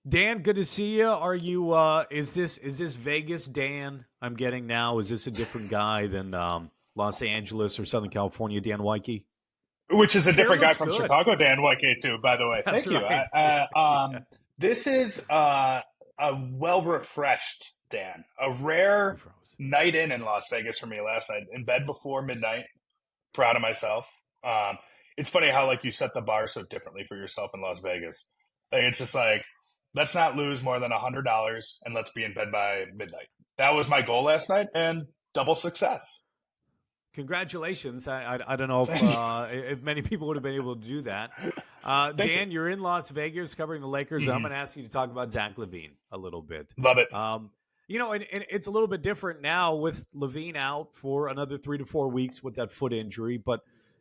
Dan, good to see you. Are you is this Vegas Dan I'm getting now? Is this a different guy than Los Angeles or Southern California Dan Woike? Which is a Hair different guy looks from good. Chicago, Dan Woike, too, by the way. That's Thank you. right. Yeah. This is a well refreshed Dan. A rare He froze. night in Las Vegas for me last night. In bed before midnight. Proud of myself. It's funny how like you set the bar so differently for yourself in Las Vegas. Like it's just like let's not lose more than $100 and let's be in bed by midnight. That was my goal last night, and double success. Congratulations. I don't know Thank you. if many people would have been able to do that. Thank you. Dan, you're in Las Vegas covering the Lakers. I'm Mhm. going to ask you to talk about Zach LaVine a little bit. Love it. And it's a little bit different now with LaVine out for another 3 to 4 weeks with that foot injury. But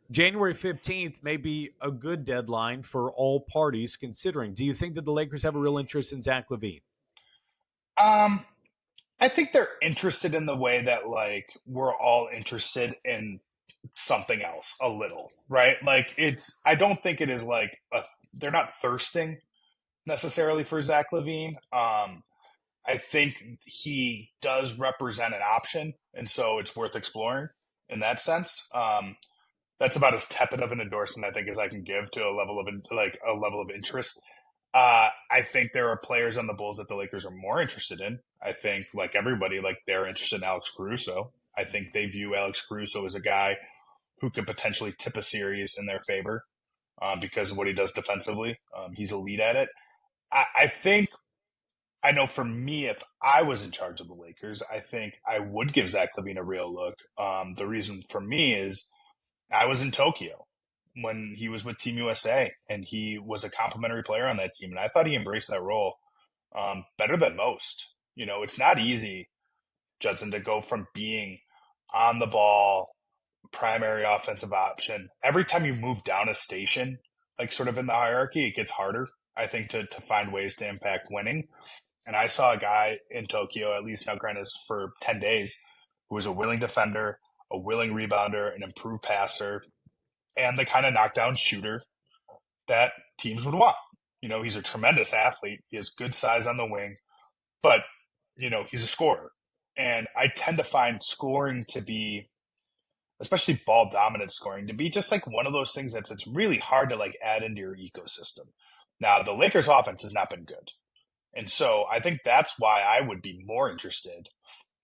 January 15th may be a good deadline for all parties considering. Do you think that the Lakers have a real interest in Zach LaVine? Um, I think they're interested in the way that like we're all interested in something else a little, right? Like it's I don't think it is like they're not thirsting necessarily for Zach LaVine. I think he does represent an option, and so it's worth exploring in that sense. That's about as tepid of an endorsement I think as I can give to a level of a level of interest. I think there are players on the Bulls that the Lakers are more interested in. I think, like everybody, like they're interested in Alex Caruso. I think they view Alex Caruso as a guy who could potentially tip a series in their favor because of what he does defensively. He's elite at it. I think I know for me, if I was in charge of the Lakers, I think I would give Zach LaVine a real look. The reason for me is I was in Tokyo when he was with Team USA, and he was a complimentary player on that team, and I thought he embraced that role better than most. You know, it's not easy, Judson, to go from being on the ball, primary offensive option. Every time you move down a station, like sort of in the hierarchy, it gets harder, I think, to find ways to impact winning. And I saw a guy in Tokyo, at least now granted for 10 days, who was a willing defender, a willing rebounder, an improved passer, and the kind of knockdown shooter that teams would want. You know, he's a tremendous athlete. He has good size on the wing, but, you know, he's a scorer. And I tend to find scoring to be, especially ball dominant scoring, to be just like one of those things that's it's really hard to like add into your ecosystem. Now, the Lakers offense has not been good. And so I think that's why I would be more interested,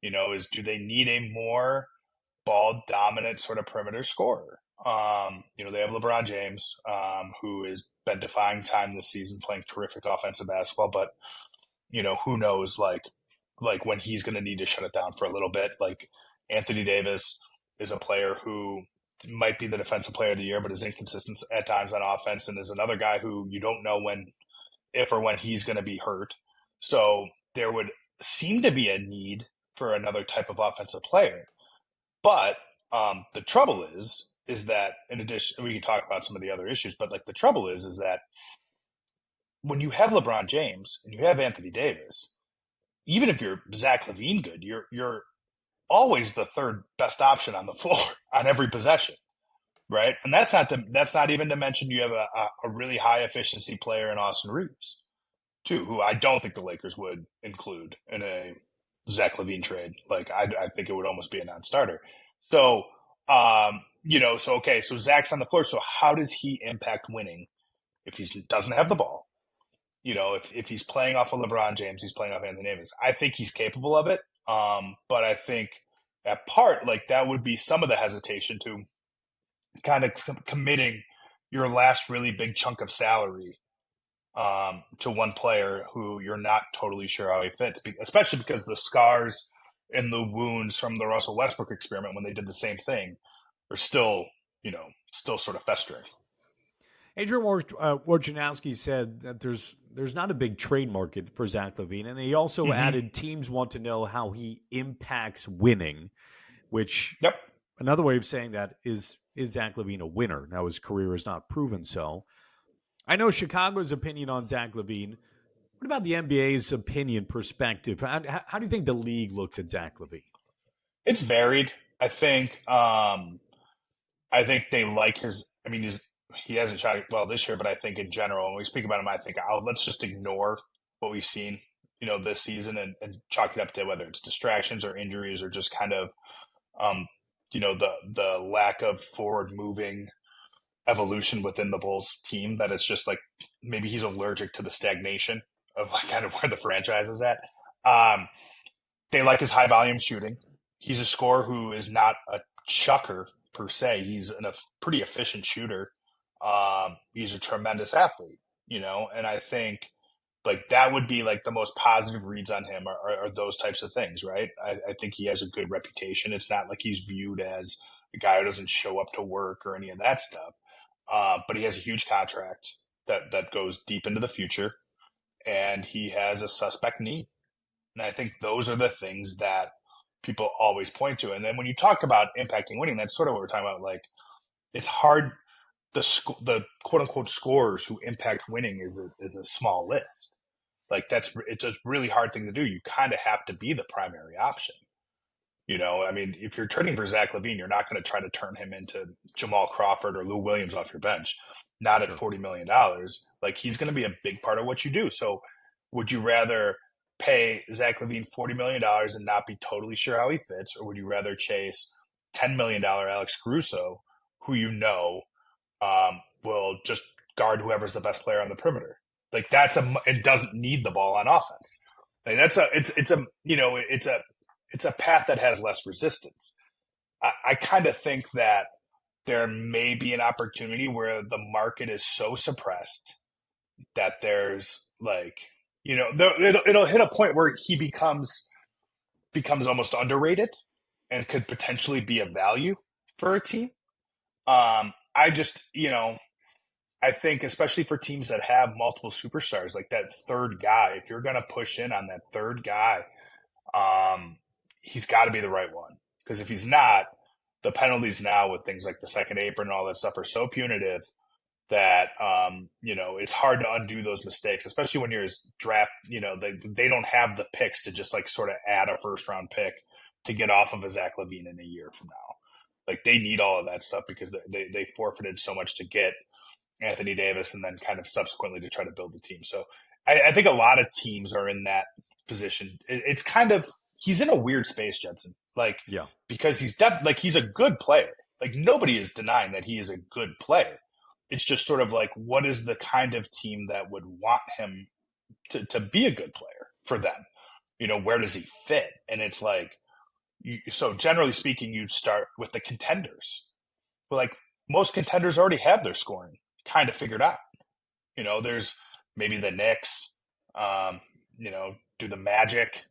you know, is do they need a more ball dominant sort of perimeter scorer? You know, they have LeBron James, who has been defying time this season, playing terrific offensive basketball, but you know, who knows like when he's gonna need to shut it down for a little bit. Like Anthony Davis is a player who might be the defensive player of the year, but is inconsistent at times on offense, and is another guy who you don't know when if or when he's going to be hurt. So there would seem to be a need for another type of offensive player. But the trouble is that in addition, we can talk about some of the other issues, but like the trouble is that when you have LeBron James and you have Anthony Davis, even if you're Zach LaVine good, you're always the third best option on the floor on every possession, right? And that's not even to mention you have a really high efficiency player in Austin Reeves too, who I don't think the Lakers would include in a Zach LaVine trade. Like I think it would almost be a non-starter. So you know, so okay, so Zach's on the floor. So how does he impact winning if he doesn't have the ball? You know, if he's playing off of LeBron James, he's playing off Anthony Davis. I think he's capable of it. But I think at part like that would be some of the hesitation to kind of committing your last really big chunk of salary to one player who you're not totally sure how he fits, especially because the scars and the wounds from the Russell Westbrook experiment when they did the same thing are still, you know, still sort of festering. Adrian Wojnarowski said that there's not a big trade market for Zach LaVine, and he also Mm-hmm. added teams want to know how he impacts winning, which Yep. another way of saying that is Zach LaVine a winner? Now his career has not proven so. I know Chicago's opinion on Zach LaVine. What about the NBA's opinion perspective? How do you think the league looks at Zach LaVine? It's varied. I think they like his. I mean, he hasn't shot well this year, but I think in general, when we speak about him, I think let's just ignore what we've seen, this season, and chalk it up to whether it's distractions or injuries or just kind of, um, the lack of forward moving evolution within the Bulls team, that it's just like maybe he's allergic to the stagnation of like kind of where the franchise is at. Um, they like his high volume shooting. He's a scorer who is not a chucker per se. He's a pretty efficient shooter. He's a tremendous athlete, and I think like that would be like the most positive reads on him are those types of things, right? I think he has a good reputation. It's not like he's viewed as a guy who doesn't show up to work or any of that stuff. But he has a huge contract that goes deep into the future, and he has a suspect knee. And I think those are the things that people always point to. And then when you talk about impacting winning, that's sort of what we're talking about. Like, it's hard. The quote unquote scorers who impact winning is a small list. Like it's a really hard thing to do. You kind of have to be the primary option. I mean, if you're trading for Zach LaVine, you're not going to try to turn him into Jamal Crawford or Lou Williams off your bench. Not at Sure. $40 million. Like, he's going to be a big part of what you do. So would you rather pay Zach LaVine $40 million and not be totally sure how he fits, or would you rather chase $10 million Alex Caruso, who will just guard whoever's the best player on the perimeter? Like, it doesn't need the ball on offense. Like, it's a path that has less resistance. I kind of think that there may be an opportunity where the market is so suppressed that there's like, it'll hit a point where he becomes almost underrated and could potentially be a value for a team. I just, I think especially for teams that have multiple superstars, like that third guy, if you're going to push in on that third guy, he's got to be the right one. Because if he's not, the penalties now with things like the second apron and all that stuff are so punitive that it's hard to undo those mistakes, especially when you're as draft. They don't have the picks to just like sort of add a first round pick to get off of a Zach LaVine in a year from now. Like, they need all of that stuff because they forfeited so much to get Anthony Davis and then kind of subsequently to try to build the team. So I think a lot of teams are in that position. It's kind of, he's in a weird space, Judson. Like, Yeah. because he's a good player. Like, nobody is denying that he is a good player. It's just sort of like, what is the kind of team that would want him to be a good player for them? Where does he fit? And it's like, so generally speaking, you start with the contenders. But like, most contenders already have their scoring kind of figured out. There's maybe the Knicks. Do the Magic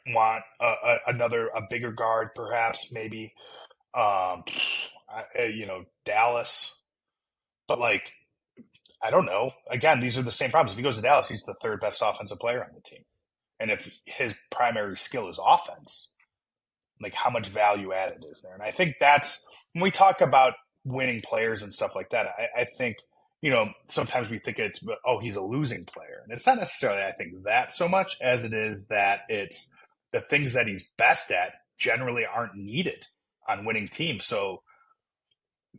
want a bigger guard, perhaps? Maybe, Dallas. But like, I don't know. Again, these are the same problems. If he goes to Dallas, he's the third best offensive player on the team. And if his primary skill is offense, like, how much value added is there? And I think that's when we talk about winning players and stuff like that. I think, sometimes we think he's a losing player. And it's not necessarily, I think, that so much as it is that it's the things that he's best at generally aren't needed on winning teams. So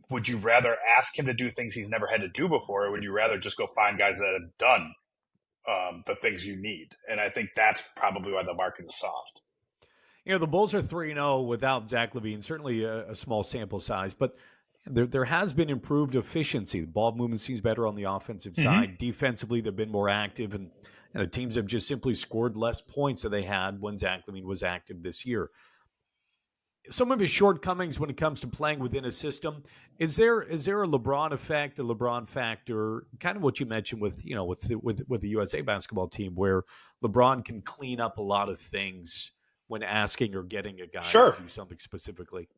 would you rather ask him to do things he's never had to do before, or would you rather just go find guys that have done the things you need? And I think that's probably why the market is soft. The Bulls are 3-0 without Zach LaVine, certainly a small sample size, but there has been improved efficiency. The ball movement seems better on the offensive side. Defensively, they've been more active, and the teams have just simply scored less points than they had when Zach LaVine was active this year. Some of his shortcomings when it comes to playing within a system, is there a LeBron effect, a LeBron factor, kind of what you mentioned with the USA basketball team, where LeBron can clean up a lot of things when asking or getting a guy Sure. to do something specifically?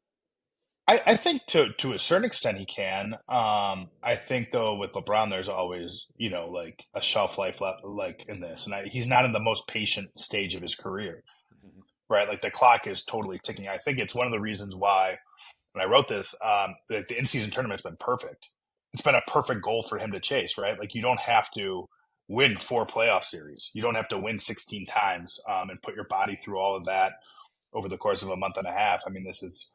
I think to a certain extent he can. I think though with LeBron, there's always like a shelf life left, like in this, and he's not in the most patient stage of his career, Mm-hmm. right? Like, the clock is totally ticking. I think it's one of the reasons why when I wrote this, the in-season tournament's been perfect. It's been a perfect goal for him to chase, right? Like, you don't have to win 4 playoff series. You don't have to win 16 times and put your body through all of that over the course of a month and a half. I mean, this is,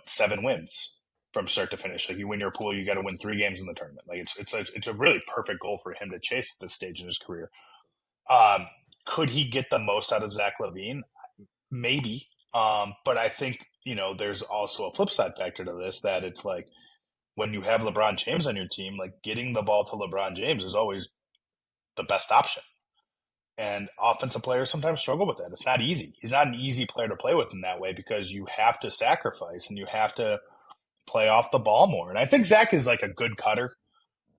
7 wins. from start to finish. Like you win your pool, you got to win 3 games in the tournament. Like it's a really perfect goal for him to chase at this stage in his career. Um, could he get the most out of Zach LaVine? Maybe. But I think, there's also a flip side factor to this that it's like when you have LeBron James on your team, like getting the ball to LeBron James is always the best option. And offensive players sometimes struggle with that. It's not easy. He's not an easy player to play with in that way because you have to sacrifice and you have to play off the ball more. And I think Zach is like a good cutter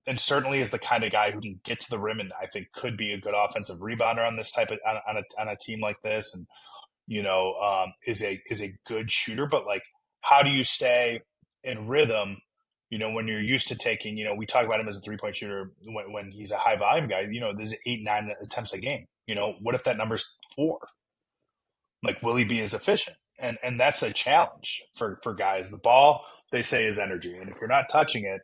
and certainly is the kind of guy who can get to the rim and I think could be a good offensive rebounder on this type of on a team like this. And is a good shooter. But like, how do you stay in rhythm? When you're used to taking, we talk about him as a 3-point shooter when he's a high volume guy. There's 8-9 attempts a game. What if that number's 4? Like, will he be as efficient? And that's a challenge for guys. The ball, they say, is energy, and if you're not touching it,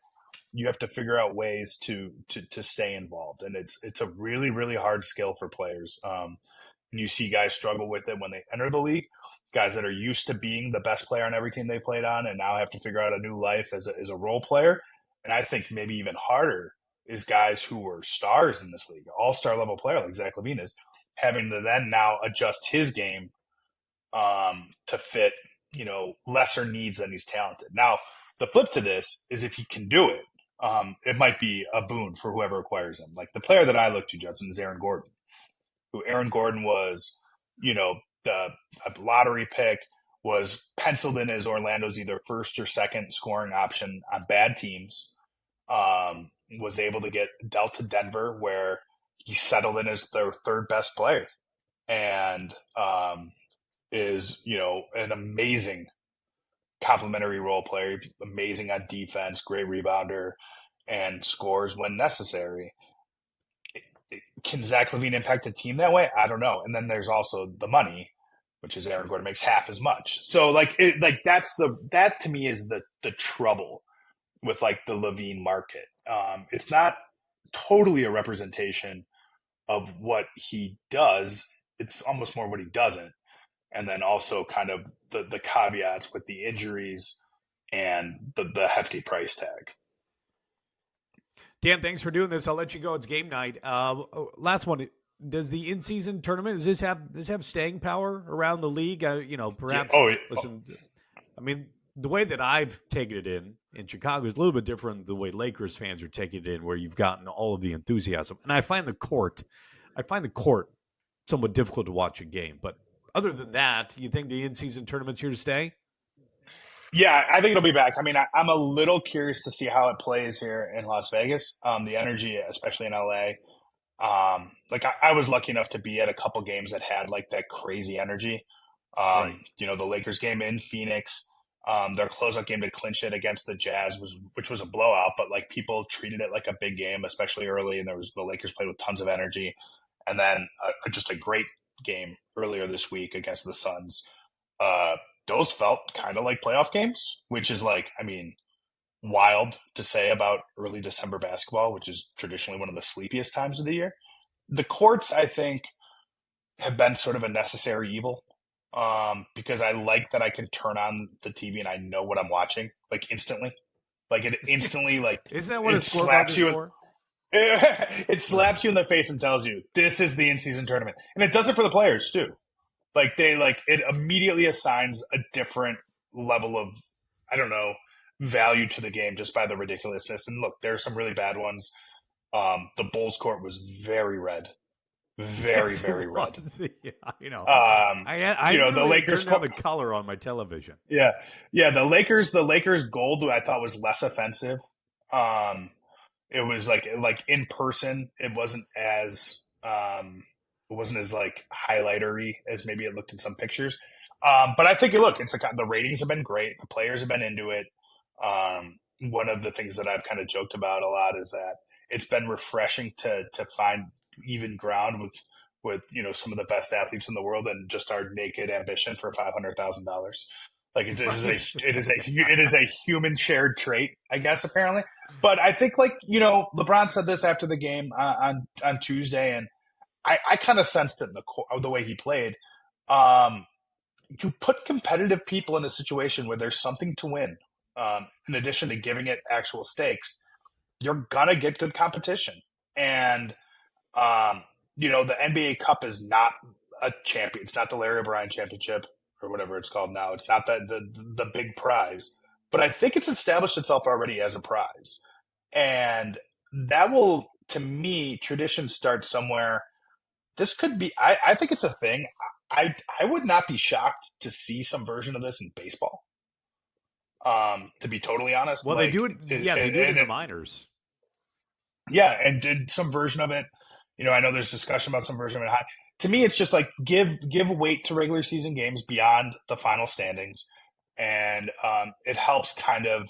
you have to figure out ways to stay involved. And it's a really, really hard skill for players. And you see guys struggle with it when they enter the league, guys that are used to being the best player on every team they played on and now have to figure out a new life as a role player. And I think maybe even harder is guys who were stars in this league, all-star level player like Zach LaVine is having to then now adjust his game to fit, lesser needs than he's talented. Now, the flip to this is if he can do it, it might be a boon for whoever acquires him. Like the player that I look to, Judson, is Aaron Gordon. Aaron Gordon was, a lottery pick, was penciled in as Orlando's either first or second scoring option on bad teams, was able to get dealt to Denver where he settled in as their third best player and is, an amazing complimentary role player, amazing on defense, great rebounder, and scores when necessary. Can Zach LaVine impact a team that way? I don't know. And then there's also the money, which is Aaron Gordon makes half as much. So that to me is the trouble with like the LaVine market. It's not totally a representation of what he does. It's almost more what he doesn't. And then also kind of the caveats with the injuries and the hefty price tag. Dan, thanks for doing this. I'll let you go. It's game night. Last one. Does the in-season tournament does this have staying power around the league? Perhaps. Yeah. Listen, I mean, the way that I've taken it in Chicago is a little bit different than the way Lakers fans are taking it in, where you've gotten all of the enthusiasm. And I find the court somewhat difficult to watch a game. But other than that, you think the in-season tournament's here to stay? Yeah, I think it'll be back. I mean, I'm a little curious to see how it plays here in Las Vegas. The energy, especially in LA. I was lucky enough to be at a couple games that had like that crazy energy. Right. The Lakers game in Phoenix, their closeout game to clinch it against the Jazz which was a blowout, but like people treated it like a big game, especially early. And the Lakers played with tons of energy. And then just a great game earlier this week against the Suns. Those felt kind of like playoff games, which is like, I mean, wild to say about early December basketball, which is traditionally one of the sleepiest times of the year. The courts, I think, have been sort of a necessary evil because I like that I can turn on the TV and I know what I'm watching, like instantly. Like it instantly, like isn't that what it slaps you? For? It slaps you in the face and tells you this is the in-season tournament, and it does it for the players too. Like it immediately assigns a different level of, I don't know, value to the game just by the ridiculousness. And look, there are some really bad ones. The Bulls court was very red, very red. Yeah, I the Lakers turned down the color on my television. Yeah. The Lakers gold I thought was less offensive. It was like in person, it wasn't as like highlightery as maybe it looked in some pictures. But I think it's like the ratings have been great. The players have been into it. One of the things that I've kind of joked about a lot is that it's been refreshing to find even ground with some of the best athletes in the world and just our naked ambition for $500,000. Like it is a human shared trait, I guess, apparently. But I think LeBron said this after the game on Tuesday, and I kind of sensed it in the way he played. You put competitive people in a situation where there's something to win. in addition to giving it actual stakes, you're gonna get good competition. And the NBA Cup is not a champion. It's not the Larry O'Brien Championship or whatever it's called now. It's not the big prize, but I think it's established itself already as a prize, and that will, to me, tradition starts somewhere. This could be. I think it's a thing. I would not be shocked to see some version of this in baseball. To be totally honest, Well, they do it. Yeah, they do it in the minors. Yeah, and did some version of it. I know there's discussion about some version of it. To me, it's just like give weight to regular season games beyond the final standings, and it helps kind of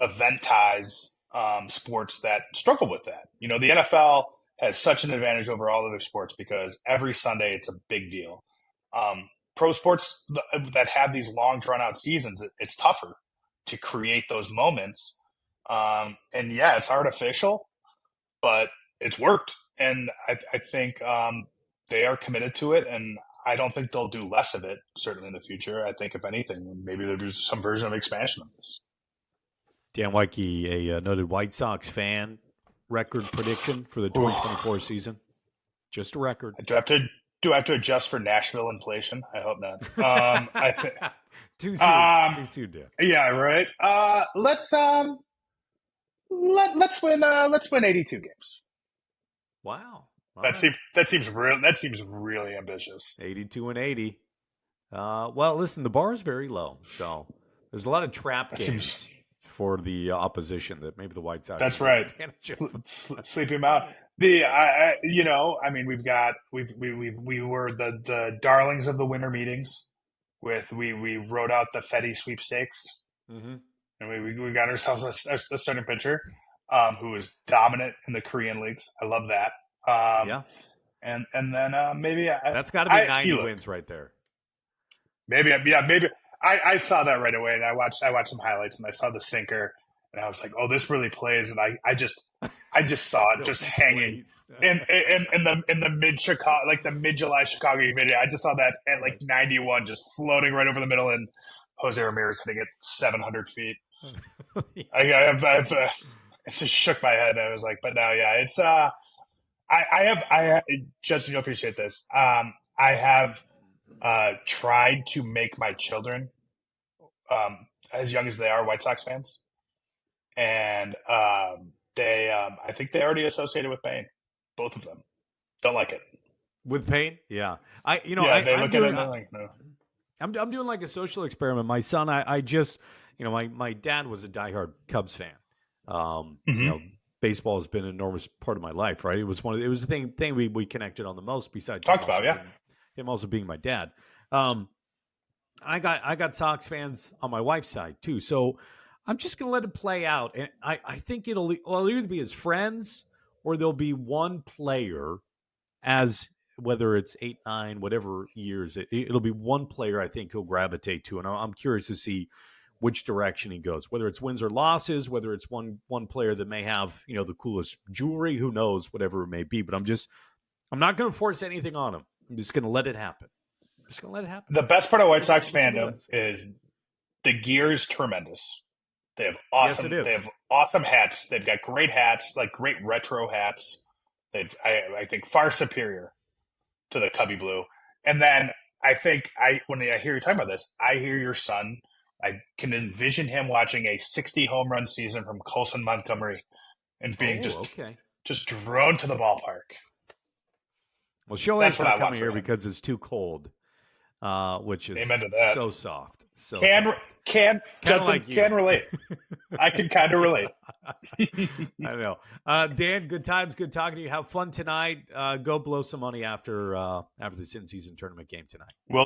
eventize sports that struggle with that. The NFL has such an advantage over all other sports because every Sunday it's a big deal. Pro sports that have these long, drawn-out seasons, it's tougher to create those moments. And yeah, it's artificial, but it's worked. And I think they are committed to it, and I don't think they'll do less of it, certainly in the future. I think, if anything, maybe there'll be some version of expansion of this. Dan Woike, a noted White Sox fan, record prediction for the 2024 season? Just a record. Do I have to adjust for Nashville inflation? I hope not. Too soon. Too soon, Dan. Yeah, right. Let's win 82 games. Wow. That seems really ambitious. 82 and 80. Well, listen, the bar is very low, so there's a lot of trap games for the opposition that maybe the White Sox. That's right. Sleep him out. We were the darlings of the winter meetings. We wrote out the Fetty sweepstakes, and we got ourselves a starting pitcher who was dominant in the Korean leagues. I love that. Yeah, and then maybe that's got to be 90 wins right there. Maybe I saw that right away, and I watched some highlights, and I saw the sinker, and I was like, "Oh, this really plays." And I just saw it just hanging in the mid Chicago, like the mid July Chicago humidity. I just saw that at like 91, just floating right over the middle, and Jose Ramirez hitting it 700 feet. I just shook my head. And I was like, "But now, yeah, it's I Judson, you'll appreciate this. I have tried to make my children, as young as they are, White Sox fans, and they I think they already associated with pain. Both of them don't like it. With pain, yeah. They look at it and they're like, no. I'm doing like a social experiment. My son, I just, my dad was a diehard Cubs fan. Baseball has been an enormous part of my life, right? It was the thing we connected on the most, besides him also being my dad. I got Sox fans on my wife's side too, so I'm just gonna let it play out, and I think it'll either be as friends or there'll be one player, as whether it's 8, 9, whatever years it'll be one player I think he'll gravitate to, and I'm curious to see which direction he goes, whether it's wins or losses, whether it's one player that may have the coolest jewelry, who knows, whatever it may be. But I'm not going to force anything on him. I'm just going to let it happen. The best part of White Sox fandom is the gear is tremendous. They have awesome. Yes, they have awesome hats. They've got great hats, like great retro hats. I think far superior to the Cubby Blue. And then I think when I hear you talking about this, I hear your son. I can envision him watching a 60 home run season from Colson Montgomery and being just drawn to the ballpark. Well, Shohei's not coming here because it's too cold, which is so soft. So Judson can relate. I can kind of relate. I know. Dan, good times, good talking to you. Have fun tonight. Go blow some money after this in-season tournament game tonight. Well.